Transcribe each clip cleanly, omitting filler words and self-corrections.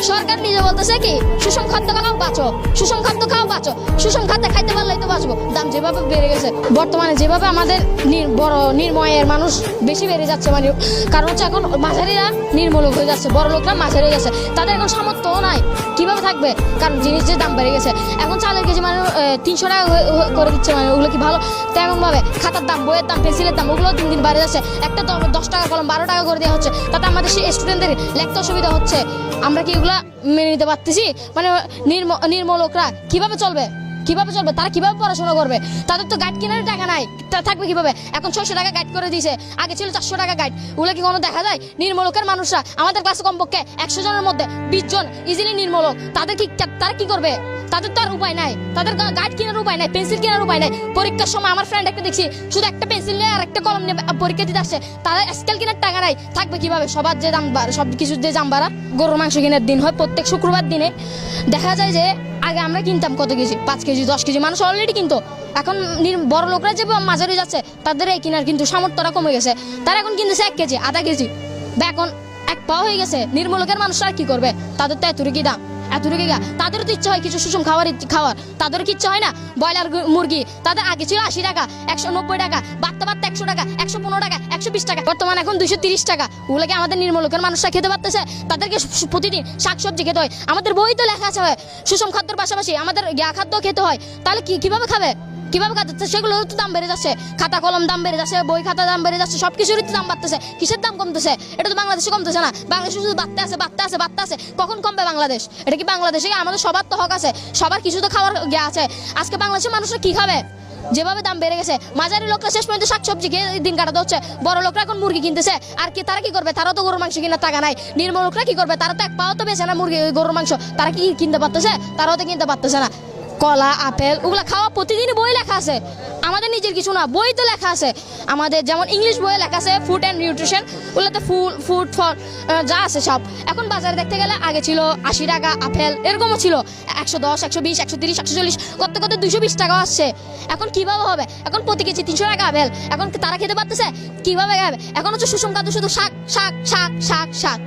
সরকার নিজে বলতেছে কি সুষম খাদ্য খাও বাঁচো, সুষম খাদ্য খাও বাঁচো, সুষম খাদ্য খাইতে পারলেই তো বাঁচবো। দাম যেভাবে বেড়ে গেছে বর্তমানে, যেভাবে আমাদের বড় নির্ময়ের মানুষ বেশি বেড়ে যাচ্ছে, মানে কারণ হচ্ছে এখন মাঝারিরা নির্মূলক হয়ে যাচ্ছে, বড় লোকরা মাঝারি হয়ে যাচ্ছে, তাদের এখন সামর্থ্যও নাই, কিভাবে থাকবে? কারণ জিনিসের দাম বেড়ে গেছে। এখন চালের কেজি মানে 300 টাকা করে দিচ্ছে, মানে ওগুলো কি ভালো? তেমনভাবে খাতার দাম, বইয়ের দাম, পেন্সিলের দাম ওগুলো দিন দিন বেড়ে যাচ্ছে। একটা তো 10 টাকা কলম 12 টাকা করে দেওয়া হচ্ছে, তাতে আমাদের সেই স্টুডেন্টদের লিখতে অসুবিধা হচ্ছে। আমরা কি এগুলা মেনে নিতে পারতেছি? মানে নির্মূলকরা কিভাবে চলবে? কিভাবে চলবে? তারা কিভাবে পড়াশোনা করবে? তাদের তো গাইড কেনার টাকা নাই, থাকবে কিভাবে? এখন 600 টাকা গাইড করে দিয়েছে, আগে ছিল 400 টাকা গাইড। ওগুলো কি কোনো দেখা যায়? নির্মূলকের মানুষরা আমাদের ক্লাসে কমপক্ষে 100 জনের মধ্যে 20 জন ইজিলি নির্মূলক। তারা কি করবে? তাদের তো আর উপায় নাই, তাদের গাইড কেনার উপায় নাই, পেন্সিল কেনার উপায় নাই। পরীক্ষার সময় আমার ফ্রেন্ড একটা দেখছি শুধু একটা পেন্সিল নিয়ে আর একটা কলম নিয়ে পরীক্ষা দিতে আসছে, তাদের স্কেল কেনার টাকা নাই, থাকবে কিভাবে? সবার যে দাম, সব কিছুর যে দাম বাড়া। গরুর মাংস কেনার দিন হয় প্রত্যেক শুক্রবার দিনে, দেখা যায় যে আগে আমরা কিনতাম কত কেজি, 5 কেজি 10 কেজি, মানুষ অলরেডি কিনতো। এখন বড় লোকরা যে মাঝারি যাচ্ছে তাদের এই কেনার কিন্তু সামর্থ্যটা কমে গেছে, তারা এখন কিনতেছে 1 কেজি আধা কেজি, বা এখন 1 পাও হয়ে গেছে। নির্মূলকের মানুষরা কি করবে? তাদের তো এতটুকু দাম, এতটুকু গা, তাদেরও তো ইচ্ছা হয় কিছু সুষম খাওয়ার, তাদেরও কি ইচ্ছা হয় না? ব্রয়লার মুরগি তাদের আগে ছিল 80 টাকা, 190 টাকা, বাড়তে 100 টাকা, 115 টাকা, 120 টাকা, বর্তমানে এখন 230 টাকা। ওগুলোকে আমাদের নির্মূলকের মানুষরা খেতে পারতেছে? তাদেরকে প্রতিদিন শাকসবজি খেতে হয়, আমাদের বই তো লেখা আছে সুষম খাদ্যের পাশাপাশি আমাদের খাদ্য খেতে হয়। তাহলে কিভাবে খাবে? কিভাবে খাচ্ছে? সেগুলোর তো দাম বেড়ে যাচ্ছে, খাতা কলম দাম বেড়ে যাচ্ছে, বই খাতা দাম বেড়ে যাচ্ছে, সবকিছুরই তো দাম বাড়তেছে। কিসের দাম কমতেছে? এটা তো বাংলাদেশে কমতেছে না, বাংলাদেশে শুধু বাড়তে আছে। কখন কমবে বাংলাদেশ? এটা কি বাংলাদেশে? আমাদের সবার তো হক আছে, সবার কিছু তো খাওয়ার আছে। আজকে বাংলাদেশের মানুষরা কি খাবে? যেভাবে দাম বেড়ে গেছে, মাঝারি লোকরা শেষ পর্যন্ত শাকসবজি খেয়ে দিন কাটাতে হচ্ছে, বড় লোকরা এখন মুরগি কিনতেছে। আর কি তারা কি করবে? তারাও তো গরুর মাংস কেনার টাকা নাই। নির্মূলকরা কি করবে? তারা তো 1 পাও তো বেছে না মুরগি গরুর মাংস, তারা কি কিনতে পারতেছে? তারাও তো কিনতে পারতেছে না। কলা, আপেল ওগুলো খাওয়া প্রতিদিনই বই লেখা আছে, আমাদের নিজের কিছু না, বই তো লেখা আছে আমাদের। যেমন ইংলিশ বইয়ে লেখা আছে ফুড অ্যান্ড নিউট্রিশন, ওগুলোতে ফুড ফর যা আছে সব। এখন বাজারে দেখতে গেলে আগে ছিল 80 টাকা আপেল, এরকমও ছিল 110, 120, 130, 140, কত 220 টাকাও আসছে। এখন কিভাবে হবে? এখন প্রতি কেজি 300 টাকা আপেল, এখন তারা খেতে পারতেছে? কিভাবে খাবে? এখন হচ্ছে সুষম খাদ্য, শুধু শাক শাক শাক শাক শাক,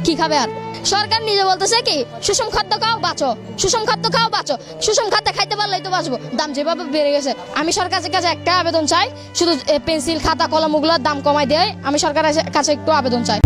কি খাবে আর? সরকার নিজে বলতেছে কি সুষম খাদ্য খাও বাঁচো, সুষম খাদ্য খাও বাঁচো, সুষম খাদ্য খাইতে পারলেই তো বাঁচবো। দাম যেভাবে বেড়ে গেছে, আমি সরকারের কাছে একটা আবেদন চাই, শুধু পেন্সিল খাতা কলম ওগুলোর দাম কমাই দেয়, আমি সরকারের কাছে একটু আবেদন চাই।